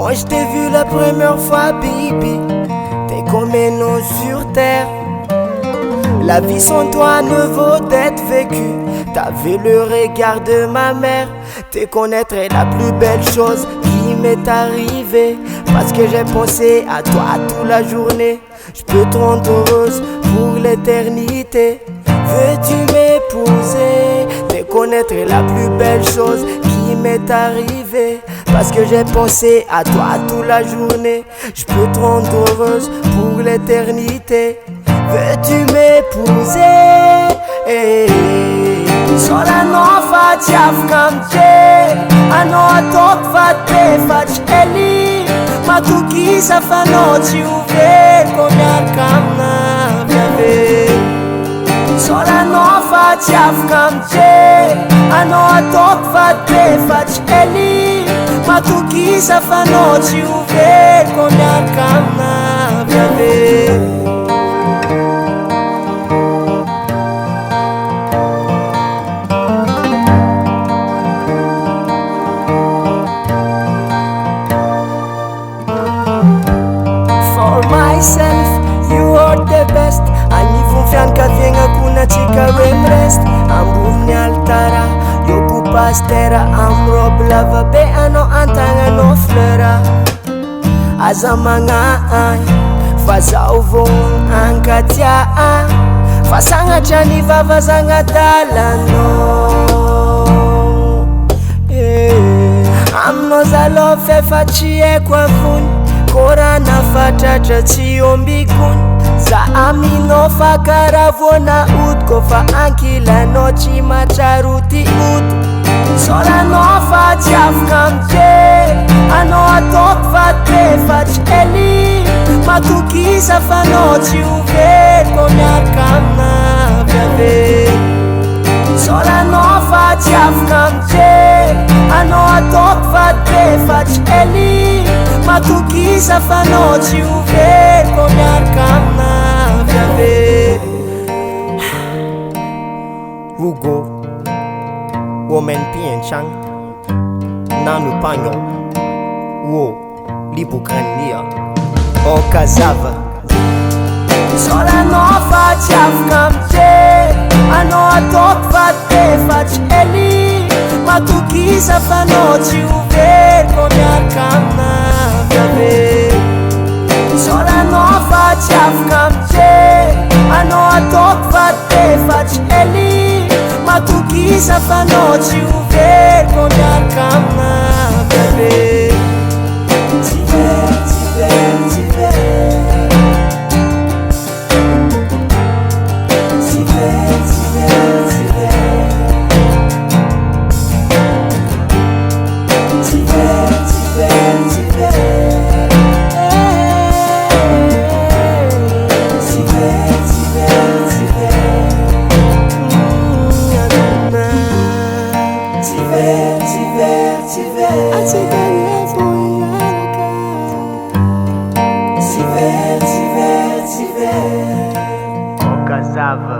Quand je t'ai vu la première fois, baby, t'es comme un nom sur terre. La vie sans toi ne vaut d'être vécue. T'avais le regard de ma mère. Te connaître est la plus belle chose qui m'est arrivée. Parce que j'ai pensé à toi toute la journée. Je peux te rendre heureuse pour l'éternité. Veux-tu m'épouser? Te connaître est la plus belle chose qui m'est arrivée. Parce que j'ai pensé à toi toute la journée. Je peux te rendre heureuse pour l'éternité. Veux-tu m'épouser? Sola non facciaf camte, ano top fate faceli, ma tu chissà fa noci uve come al camna viave. Sola non facciaf camte, ano top fate faceli, ma tu chissà fa noci uve come al camna viave. Myself, you are the best. Ani vun fian ka vienga kuna chika remrest. Ambuni altara, yoku pastera. Am rob lava be ano antanga no flera. Azamanga ay, faza uvon ankatia ay. Fasanga chani vava zanga talano. Am nozalo fe fachie kwa vun. Kora na fatatra tsio mbikony. Za amino fakaravona ut. Kofa ankila no tsy matraruti ut. Sola no fatsiafika amte. Ano atoko fate fatsely. Matokisa fa no tsy overiko miaraka amina viave. Sola no fatsiafika amte. Ano atoko fate fatsely. Matokisa fa no tsy overiko miaraka amina viave. Hugo womempienchang nanupanyo wo libukania o kazava. Sola no fatsiafika amte. Ano atoko fate fatsely. Matokisa fa no tsy overiko miaraka amina viave. Sola no fatsiafika amte. Ano atoko fate fatsely. Matokisa fa no tsy overiko miaraka amina viave. Okazava.